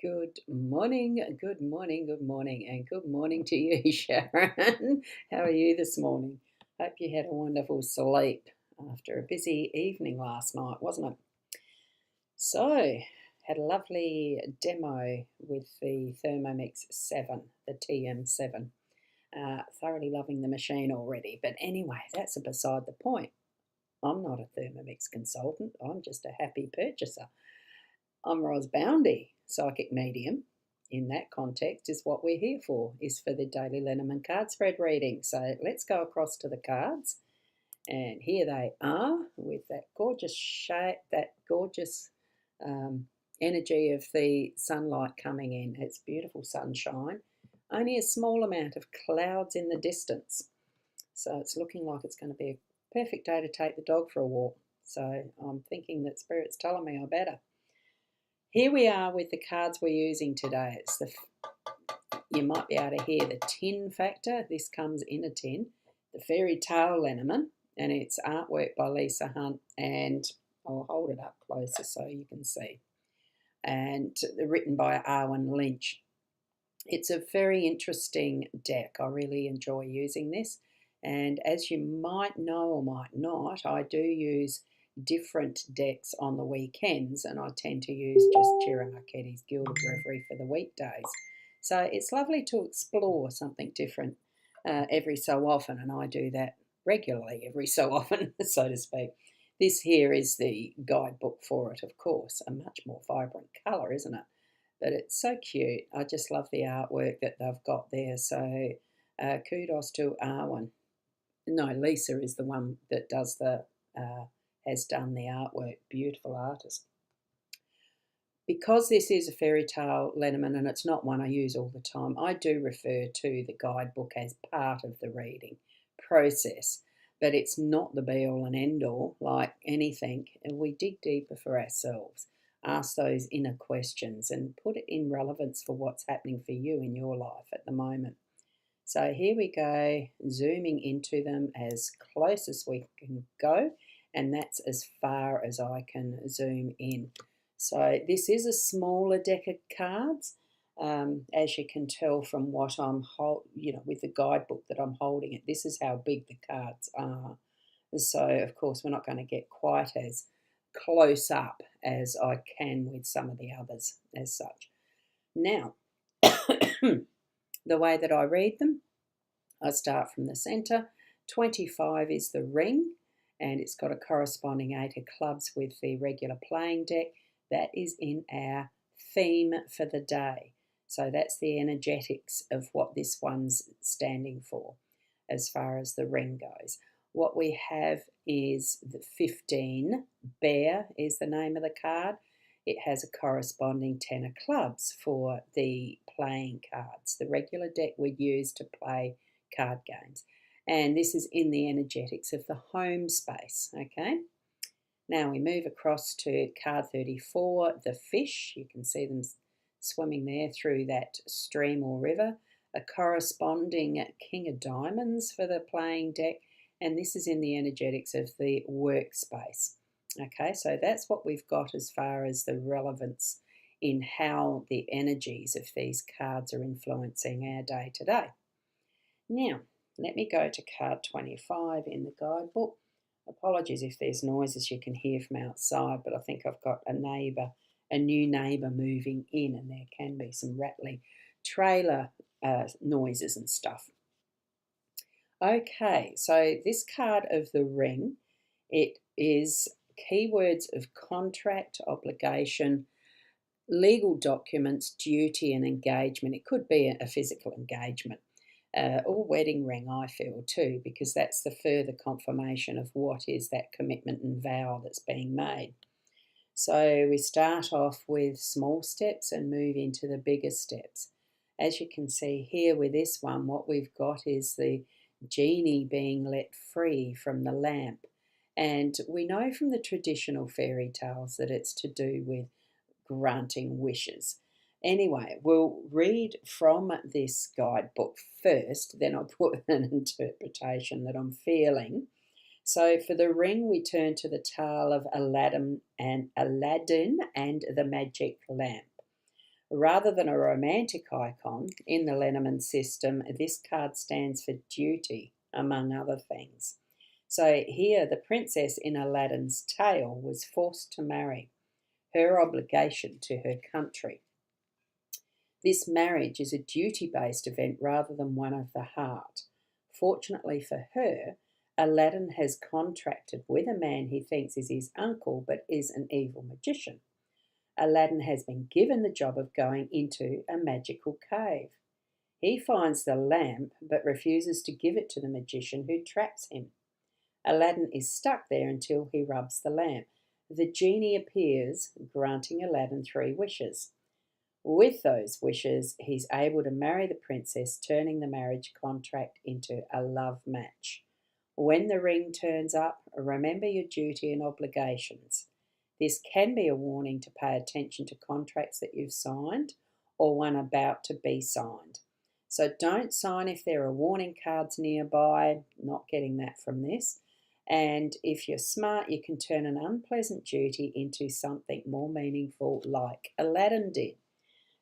Good morning, good morning, good morning, and good morning to you, Sharon. How are you this morning? Hope you had a wonderful sleep after a busy evening last night, wasn't it? So, had a lovely demo with the Thermomix 7, the TM7. Thoroughly loving the machine already. But anyway, that's beside the point. I'm not a Thermomix consultant, I'm just a happy purchaser. I'm Ros Boundy, psychic medium. In that context, is what we're here for, is for the daily Lenormand card spread reading. So let's go across to the cards, and here they are with that gorgeous shape, that gorgeous energy of the sunlight coming in. It's beautiful sunshine. Only a small amount of clouds in the distance, so it's looking like it's going to be a perfect day to take the dog for a walk. So I'm thinking that Spirit's telling me I better. Here we are with the cards we're using today. You might be able to hear the tin factor. This comes in a tin. The Fairy Tale Lenormand, and it's artwork by Lisa Hunt, and I'll hold it up closer so you can see. And written by Arwen Lynch. It's a very interesting deck. I really enjoy using this. And as you might know or might not, I do use different decks on the weekends, and I tend to use just Jira Marchetti's Gilded Reverie for the weekdays. So it's lovely to explore something different every so often, and I do that regularly every so often, so to speak. This here is the guidebook for it, of course, a much more vibrant colour, isn't it? But it's so cute. I just love the artwork that they've got there. So kudos to Arwen. No, Lisa is the one that does has done the artwork. Beautiful artist. Because this is a Fairy Tale Lenormand and it's not one I use all the time, I do refer to the guidebook as part of the reading process. But it's not the be-all and end-all like anything. And we dig deeper for ourselves, ask those inner questions and put it in relevance for what's happening for you in your life at the moment. So here we go, zooming into them as close as we can go, and that's as far as I can zoom in. So this is a smaller deck of cards, as you can tell from what I'm with the guidebook that I'm holding it. This is how big the cards are. So of course we're not going to get quite as close up as I can with some of the others as such. Now, the way that I read them, I start from the centre. 25 is the ring, and it's got a corresponding 8 of clubs with the regular playing deck. That is in our theme for the day. So that's the energetics of what this one's standing for as far as the ring goes. What we have is the 15. Bear is the name of the card. It has a corresponding 10 of clubs for the playing cards, the regular deck we'd use to play card games. And this is in the energetics of the home space, okay? Now we move across to card 34, the fish. You can see them swimming there through that stream or river. A corresponding king of diamonds for the playing deck, and this is in the energetics of the workspace. Okay, so that's what we've got as far as the relevance in how the energies of these cards are influencing our day to day. Now, let me go to card 25 in the guidebook. Apologies if there's noises you can hear from outside, but I think I've got a new neighbour moving in, and there can be some rattling trailer noises and stuff. Okay, so this card of the ring, it is keywords of contract, obligation, legal documents, duty and engagement. It could be a physical engagement or wedding ring, I feel too, because that's the further confirmation of what is that commitment and vow that's being made. So we start off with small steps and move into the bigger steps. As you can see here with this one, what we've got is the genie being let free from the lamp. And we know from the traditional fairy tales that it's to do with granting wishes. Anyway, we'll read from this guidebook first, then I'll put an interpretation that I'm feeling. So for the ring, we turn to the tale of Aladdin and the magic lamp. Rather than a romantic icon in the Lenormand system, this card stands for duty, among other things. So here, the princess in Aladdin's tale was forced to marry, her obligation to her country. This marriage is a duty-based event rather than one of the heart. Fortunately for her, Aladdin has contracted with a man he thinks is his uncle but is an evil magician. Aladdin has been given the job of going into a magical cave. He finds the lamp but refuses to give it to the magician who traps him. Aladdin is stuck there until he rubs the lamp. The genie appears, granting Aladdin 3 wishes. With those wishes, he's able to marry the princess, turning the marriage contract into a love match. When the ring turns up, remember your duty and obligations. This can be a warning to pay attention to contracts that you've signed or one about to be signed. So don't sign if there are warning cards nearby, not getting that from this. And if you're smart, you can turn an unpleasant duty into something more meaningful, like Aladdin did.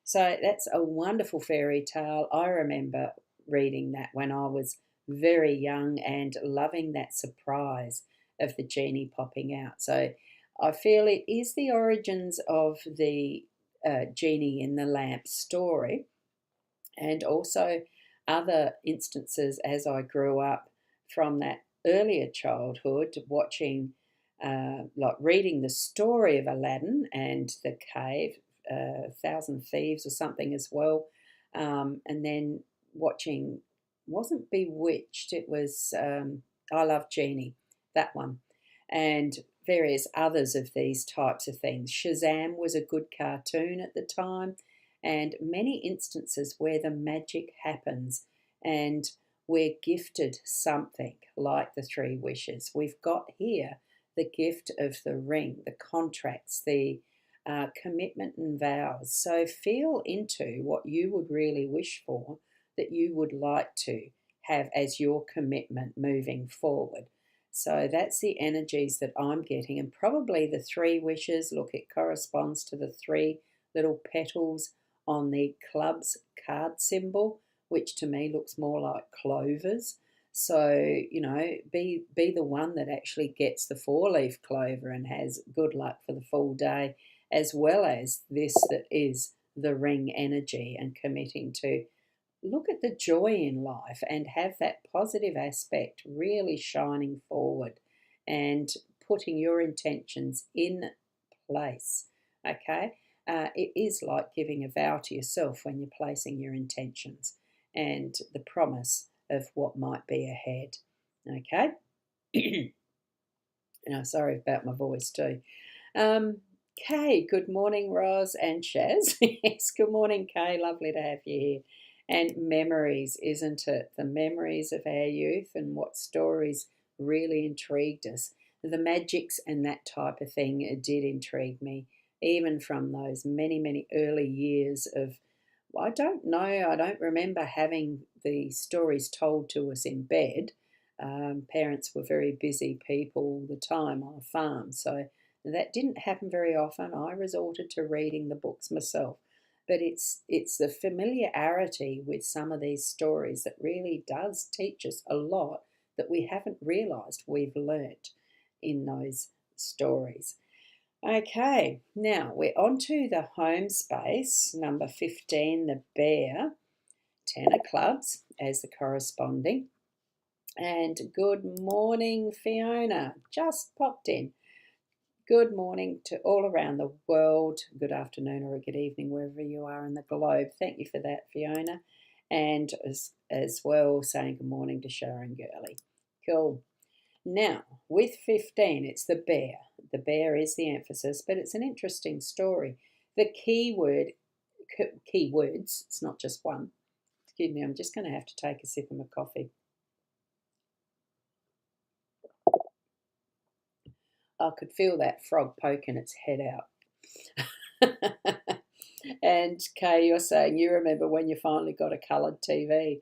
So that's a wonderful fairy tale. I remember reading that when I was very young and loving that surprise of the genie popping out. So I feel it is the origins of the genie in the lamp story, and also other instances as I grew up from that earlier childhood, watching, like reading the story of Aladdin and the cave, Thousand Thieves or something as well, and then watching, wasn't Bewitched, it was I Love Genie, that one, and various others of these types of things. Shazam was a good cartoon at the time, and many instances where the magic happens and we're gifted something like the 3 wishes. We've got here the gift of the ring, the contracts, the commitment and vows. So feel into what you would really wish for, that you would like to have as your commitment moving forward. So that's the energies that I'm getting. And probably the 3 wishes, look, it corresponds to the 3 little petals on the club's card symbol, which to me looks more like clovers. So, be the one that actually gets the 4-leaf clover and has good luck for the full day, as well as this that is the ring energy and committing to look at the joy in life and have that positive aspect really shining forward and putting your intentions in place. Okay, it is like giving a vow to yourself when you're placing your intentions and the promise of what might be ahead. Okay. Sorry about my voice too. Kay, good morning, Roz and Shaz. Yes, good morning, Kay. Lovely to have you here. And memories, isn't it? The memories of our youth and what stories really intrigued us. The magics and that type of thing did intrigue me, even from those many, many early years of, I don't know, I don't remember having the stories told to us in bed. Parents were very busy people all the time on a farm, so that didn't happen very often. I resorted to reading the books myself. But it's the familiarity with some of these stories that really does teach us a lot that we haven't realised we've learnt in those stories. Okay, now we're on to the home space, number 15, the bear, 10 of clubs as the corresponding. And good morning, Fiona, just popped in. Good morning to all around the world. Good afternoon or a good evening, wherever you are in the globe. Thank you for that, Fiona. And as well, saying good morning to Sharon Gurley. Cool. Now, with 15, it's the bear. The bear is the emphasis, but it's an interesting story. The keywords, it's not just one. Excuse me, I'm just going to have to take a sip of my coffee. I could feel that frog poking its head out. And Kay, you're saying you remember when you finally got a coloured TV.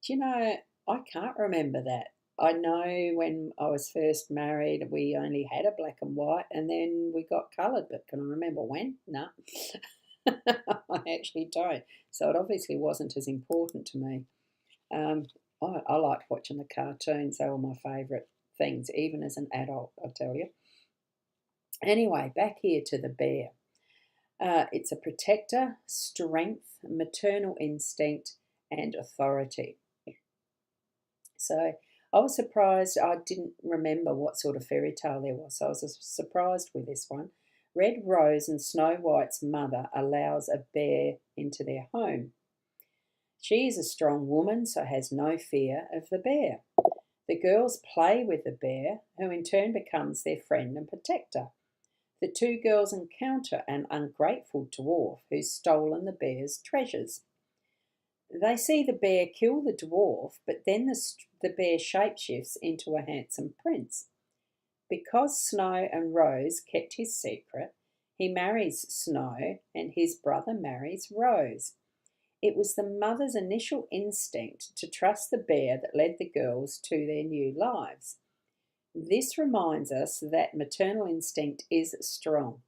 Do you know, I can't remember that. I know when I was first married, we only had a black and white, and then we got coloured, but can I remember when? No. I actually don't. So it obviously wasn't as important to me. Um, I liked watching the cartoons. They were my favourite things, even as an adult, I'll tell you. Anyway, back here to the bear. It's a protector, strength, maternal instinct, and authority. So I was surprised. I didn't remember what sort of fairy tale there was. So I was surprised with this one. Red Rose and Snow White's mother allows a bear into their home. She is a strong woman, so has no fear of the bear. The girls play with the bear, who in turn becomes their friend and protector. The two girls encounter an ungrateful dwarf who's stolen the bear's treasures. They see the bear kill the dwarf, but then the bear shapeshifts into a handsome prince. Because Snow and Rose kept his secret, he marries Snow and his brother marries Rose. It was the mother's initial instinct to trust the bear that led the girls to their new lives. This reminds us that maternal instinct is strong.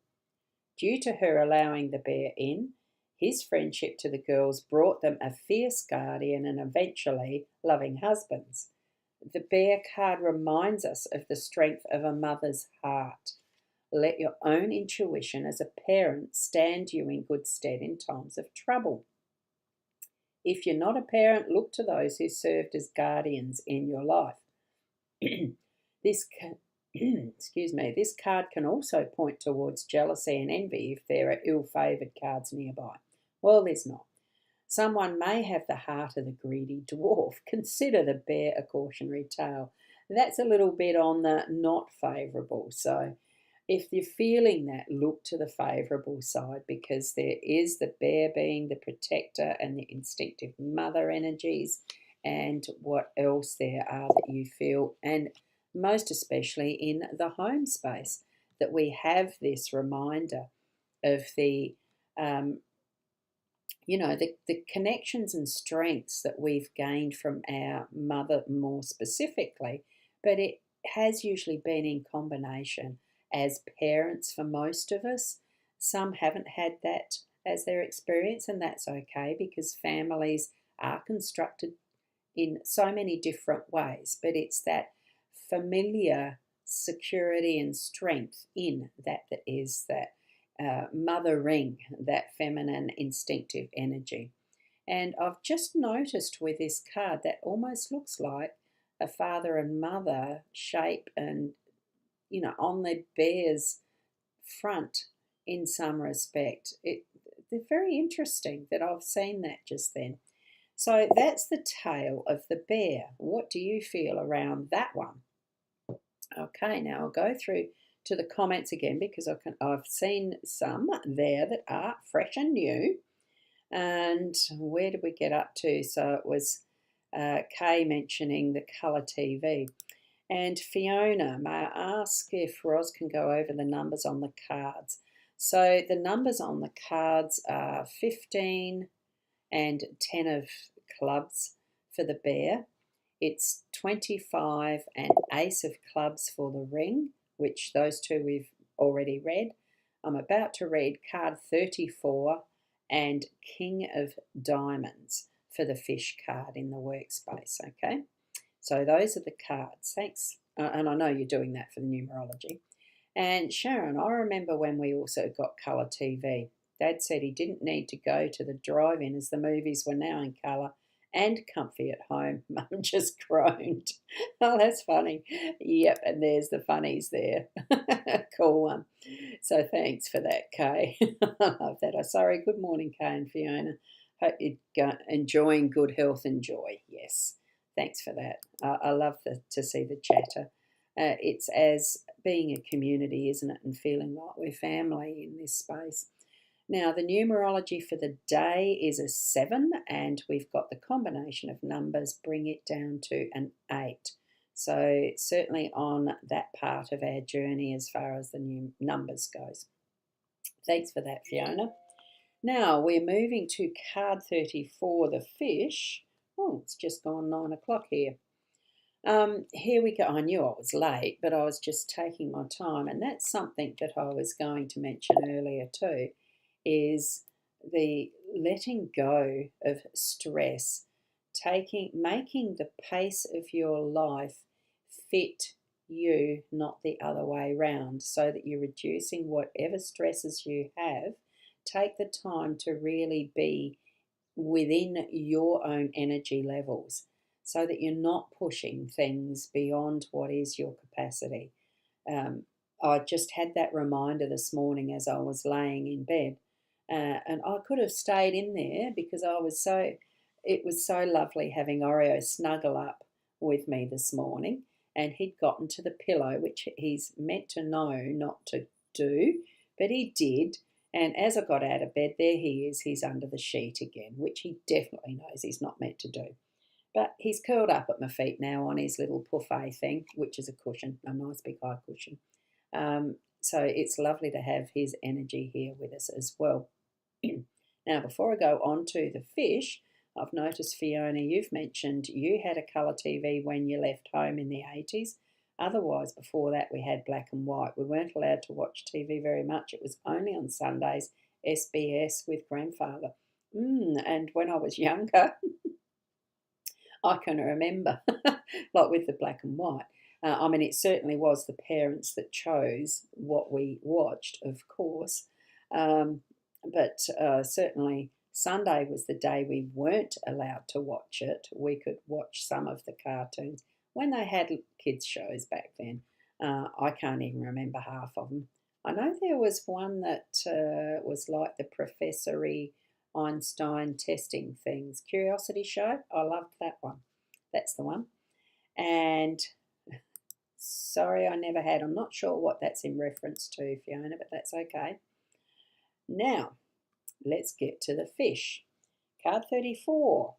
Due to her allowing the bear in, his friendship to the girls brought them a fierce guardian and eventually loving husbands. The bear card reminds us of the strength of a mother's heart. Let your own intuition as a parent stand you in good stead in times of trouble. If you're not a parent, look to those who served as guardians in your life. This this card can also point towards jealousy and envy if there are ill-favoured cards nearby. Well, there's not. Someone may have the heart of the greedy dwarf. Consider the bear a cautionary tale. That's a little bit on the not favourable. So if you're feeling that, look to the favourable side, because there is the bear being the protector and the instinctive mother energies, and what else there are that you feel, and most especially in the home space, that we have this reminder of the the connections and strengths that we've gained from our mother more specifically, but it has usually been in combination as parents for most of us. Some haven't had that as their experience, and that's okay, because families are constructed in so many different ways, but it's that familiar security and strength in that is that mothering, that feminine instinctive energy. And I've just noticed with this card that almost looks like a father and mother shape, and on the bear's front in some respect. They're very interesting that I've seen that just then. So that's the tale of the bear. What do you feel around that one? Okay, now I'll go through to the comments again, because I've seen some there that are fresh and new. And where did we get up to? So it was Kay mentioning the colour TV. And Fiona, may I ask if Roz can go over the numbers on the cards? So the numbers on the cards are 15 and 10 of clubs for the bear. It's 25 and ace of clubs for the ring, which those two we've already read. I'm about to read card 34 and king of diamonds for the fish card in the workspace, okay? So those are the cards. Thanks. And I know you're doing that for the numerology. And Sharon, I remember when we also got colour TV. Dad said he didn't need to go to the drive-in as the movies were now in colour and comfy at home. Mum just groaned. Oh, that's funny. Yep, and there's the funnies there. Cool one. So thanks for that, Kay. I love that. Sorry, good morning, Kay and Fiona. Hope you're enjoying good health and joy. Yes, thanks for that. I love to see the chatter. It's as being a community, isn't it, and feeling like we're family in this space. Now, the numerology for the day is a 7, and we've got the combination of numbers bring it down to an 8. So certainly on that part of our journey as far as the new numbers goes. Thanks for that, Fiona. Now we're moving to card 34, the fish. Oh, it's just gone 9 o'clock here. Here we go. I knew I was late, but I was just taking my time, and that's something that I was going to mention earlier too, is the letting go of stress, making the pace of your life fit you, not the other way round, so that you're reducing whatever stresses you have. Take the time to really be within your own energy levels so that you're not pushing things beyond what is your capacity. Um, I just had that reminder this morning as I was laying in bed, and I could have stayed in there because it was so lovely having Oreo snuggle up with me this morning, and he'd gotten to the pillow, which he's meant to know not to do, but he did. And as I got out of bed, there he is. He's under the sheet again, which he definitely knows he's not meant to do. But he's curled up at my feet now on his little buffet thing, which is a cushion, a nice big high cushion. So it's lovely to have his energy here with us as well. Now, before I go on to the fish, I've noticed, Fiona, you've mentioned you had a colour TV when you left home in the 80s. Otherwise, before that, we had black and white. We weren't allowed to watch TV very much. It was only on Sundays, SBS with grandfather. And when I was younger, I can remember, like with the black and white. I mean, it certainly was the parents that chose what we watched, of course. But certainly Sunday was the day we weren't allowed to watch it. We could watch some of the cartoons when they had kids' shows back then. I can't even remember half of them. I know there was one that was like the professory Einstein testing things. Curiosity Show. I loved that one. That's the one. And sorry, I never had. I'm not sure what that's in reference to, Fiona, but that's okay. Now, let's get to the fish. Card 34.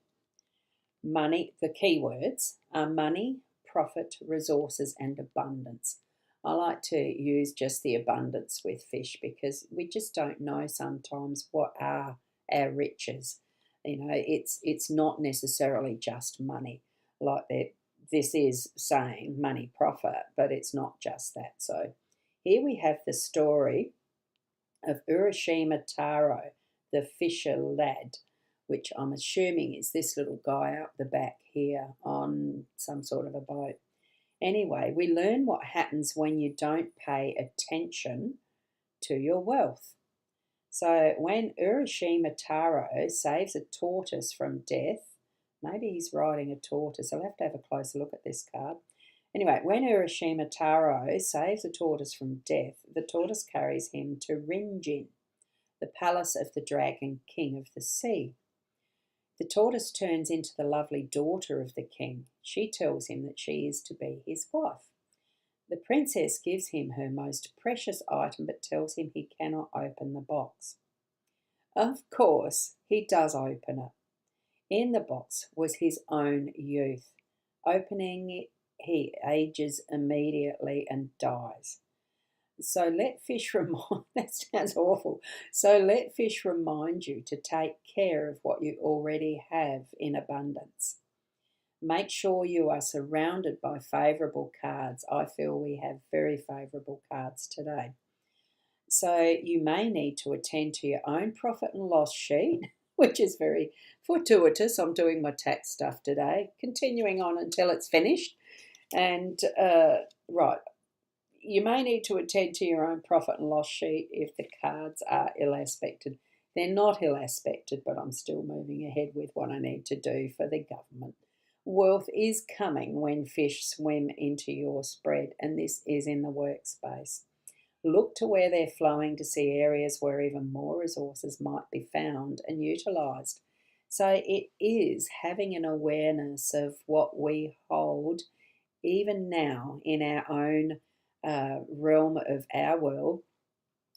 Money, the keywords are money, profit, resources, and abundance. I like to use just the abundance with fish because we just don't know sometimes what are our riches. You know, it's not necessarily just money, like that. This is saying money, profit, but it's not just that. So here we have the story of Urashima Taro, the fisher lad, which I'm assuming is this little guy out the back here on some sort of a boat. Anyway, we learn what happens when you don't pay attention to your wealth. So when Urashima Taro saves a tortoise from death, maybe he's riding a tortoise. I'll have to have a closer look at this card. Anyway, when Urashima Taro saves a tortoise from death, the tortoise carries him to Rinjin, the palace of the dragon king of the sea. The tortoise turns into the lovely daughter of the king. She tells him that she is to be his wife. The princess gives him her most precious item but tells him he cannot open the box. Of course, he does open it. In the box was his own youth. Opening it, he ages immediately and dies. So let fish remind, that sounds awful. So let fish remind you to take care of what you already have in abundance. Make sure you are surrounded by favourable cards. I feel we have very favourable cards today. So you may need to attend to your own profit and loss sheet, which is very fortuitous. I'm doing my tax stuff today, continuing on until it's finished. And right, you may need to attend to your own profit and loss sheet if the cards are ill aspected. They're not ill aspected, but I'm still moving ahead with what I need to do for the government. Wealth is coming when fish swim into your spread, and this is in the workspace. Look to where they're flowing to see areas where even more resources might be found and utilised. So it is having an awareness of what we hold even now in our own realm of our world.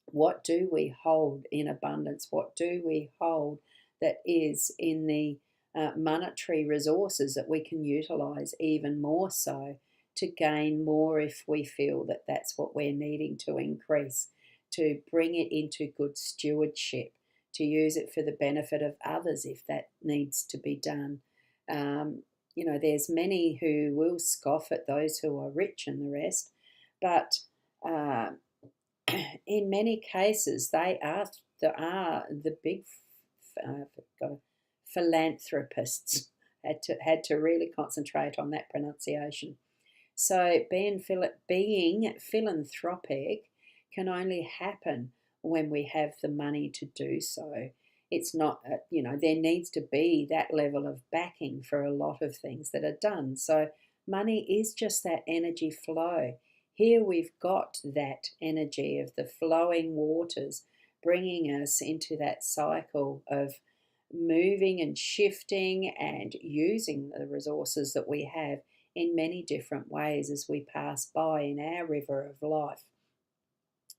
What do we hold in abundance? What do we hold that is in the monetary resources that we can utilise even more so to gain more if we feel that that's what we're needing to increase, to bring it into good stewardship, to use it for the benefit of others if that needs to be done. You know, there's many who will scoff at those who are rich and the rest, but in many cases they are the big got philanthropists. Had to really concentrate on that pronunciation. So being philanthropic can only happen when we have the money to do so. It's not, there needs to be that level of backing for a lot of things that are done. So money is just that energy flow. Here we've got that energy of the flowing waters bringing us into that cycle of moving and shifting and using the resources that we have in many different ways as we pass by in our river of life.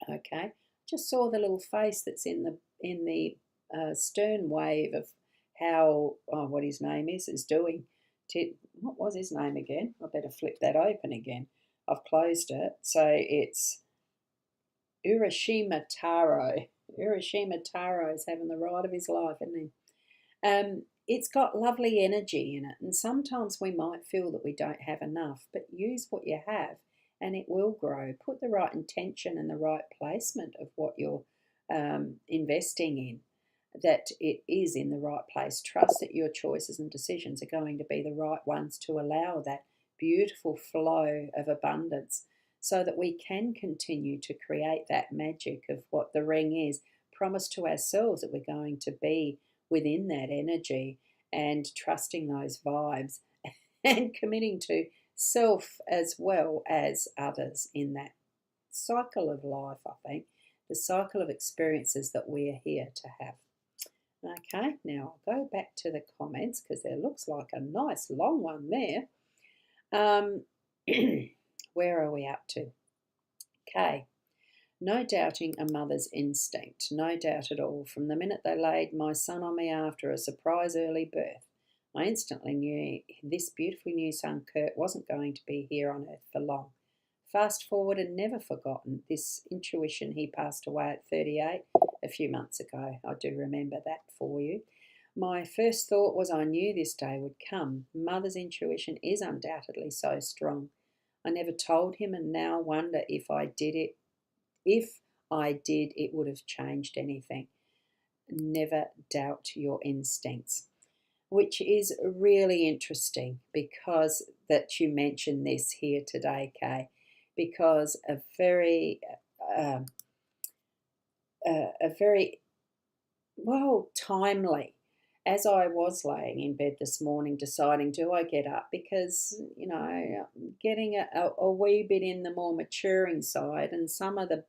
Okay, just saw the little face that's in the stern wave of how what his name is doing. What was his name again? I better flip that open again. I've closed it, so it's Urashima Taro. Urashima Taro is having the ride of his life, isn't he? It's got lovely energy in it, and sometimes we might feel that we don't have enough, but use what you have and it will grow. Put the right intention and the right placement of what you're investing in, that it is in the right place. Trust that your choices and decisions are going to be the right ones to allow that beautiful flow of abundance so that we can continue to create that magic of what the ring is. Promise to ourselves that we're going to be within that energy and trusting those vibes and committing to self as well as others in that cycle of life, I think, the cycle of experiences that we are here to have. Okay, now I'll go back to the comments because there looks like a nice long one there. Where are we up to? Okay. No doubting a mother's instinct, no doubt at all. From the minute they laid my son on me after a surprise early birth, I instantly knew this beautiful new son, Kurt, wasn't going to be here on earth for long. Fast forward and never forgotten this intuition. He passed away at 38 a few months ago. I do remember that for you. My first thought was I knew this day would come. Mother's intuition is undoubtedly so strong. I never told him and now wonder if I did, it would have changed anything. Never doubt your instincts, which is really interesting because that you mentioned this here today, Kay, because a very timely. As I was laying in bed this morning deciding, do I get up? Because, getting a wee bit in the more maturing side, and some of that,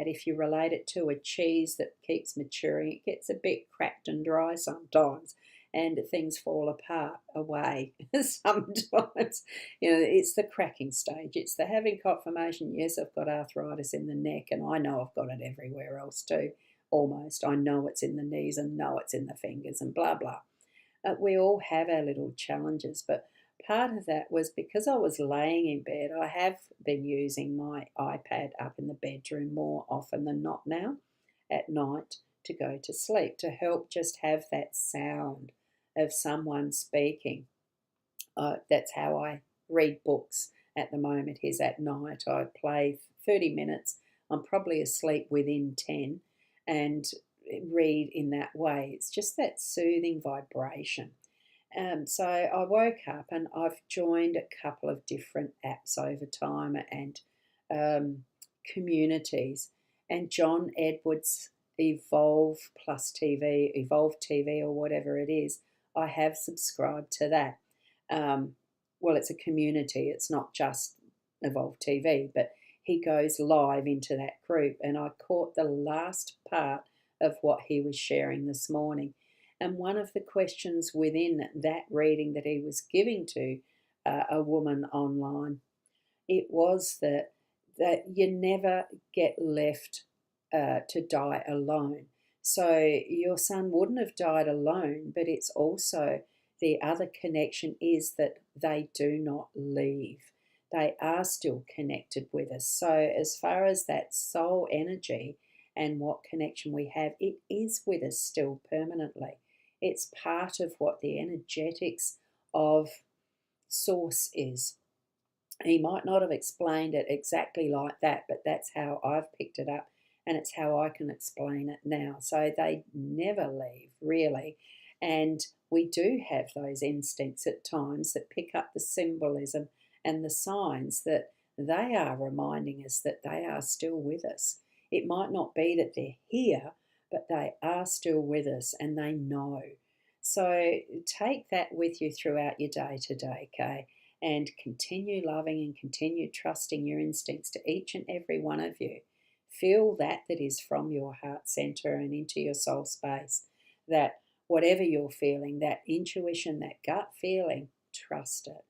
if you relate it to a cheese that keeps maturing, it gets a bit cracked and dry sometimes and things fall apart away sometimes. It's the cracking stage. It's the having confirmation, yes, I've got arthritis in the neck and I know I've got it everywhere else too. Almost. I know it's in the knees and know it's in the fingers and blah, blah. We all have our little challenges, but part of that was because I was laying in bed. I have been using my iPad up in the bedroom more often than not now at night to go to sleep, to help just have that sound of someone speaking. That's how I read books at the moment, is at night. I play 30 minutes. I'm probably asleep within 10 and read in that way. It's just that soothing vibration. So I woke up and I've joined a couple of different apps over time and communities. And John Edwards' Evolve Plus TV, Evolve TV or whatever it is, I have subscribed to that. It's a community. It's not just Evolve TV, but he goes live into that group, and I caught the last part of what he was sharing this morning. And one of the questions within that reading that he was giving to a woman online, it was that you never get left to die alone. So your son wouldn't have died alone, but it's also the other connection is that they do not leave. They are still connected with us. So as far as that soul energy and what connection we have, it is with us still permanently. It's part of what the energetics of Source is. He might not have explained it exactly like that, but that's how I've picked it up and it's how I can explain it now. So they never leave, really. And we do have those instincts at times that pick up the symbolism and the signs that they are reminding us that they are still with us. It might not be that they're here, but they are still with us and they know. So take that with you throughout your day today, Kay, and continue loving and continue trusting your instincts to each and every one of you. Feel that is from your heart center and into your soul space. That whatever you're feeling, that intuition, that gut feeling, trust it.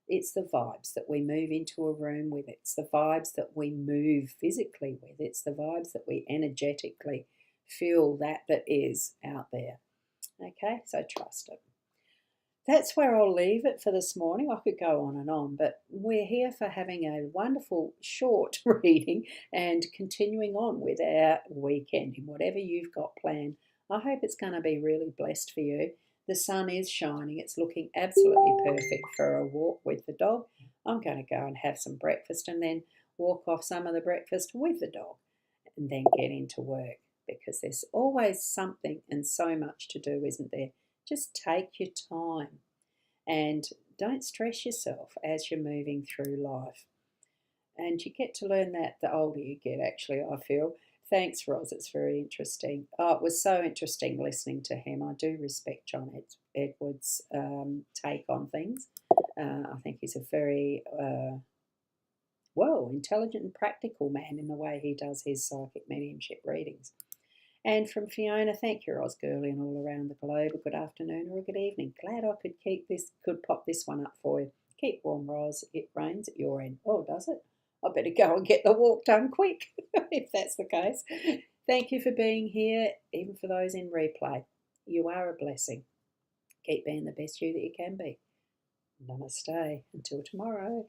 It's the vibes that we move into a room with. It's the vibes that we move physically with. It's the vibes that we energetically feel that is out there. Okay, so trust it. That's where I'll leave it for this morning. I could go on and on, but we're here for having a wonderful short reading and continuing on with our weekend in whatever you've got planned. I hope it's going to be really blessed for you. The sun is shining. It's looking absolutely perfect for a walk with the dog. I'm going to go and have some breakfast and then walk off some of the breakfast with the dog and then get into work, because there's always something and so much to do, isn't there? Just take your time and don't stress yourself as you're moving through life. And you get to learn that the older you get, actually, I feel. Thanks, Roz. It's very interesting. Oh, it was so interesting listening to him. I do respect John Edwards' take on things. I think he's a very intelligent and practical man in the way he does his psychic mediumship readings. And from Fiona, thank you, Roz Girly, and all around the globe. A good afternoon or a good evening. Glad I could pop this one up for you. Keep warm, Roz. It rains at your end. Oh, does it? I better go and get the walk done quick, if that's the case. Thank you for being here, even for those in replay. You are a blessing. Keep being the best you that you can be. Namaste. Until tomorrow.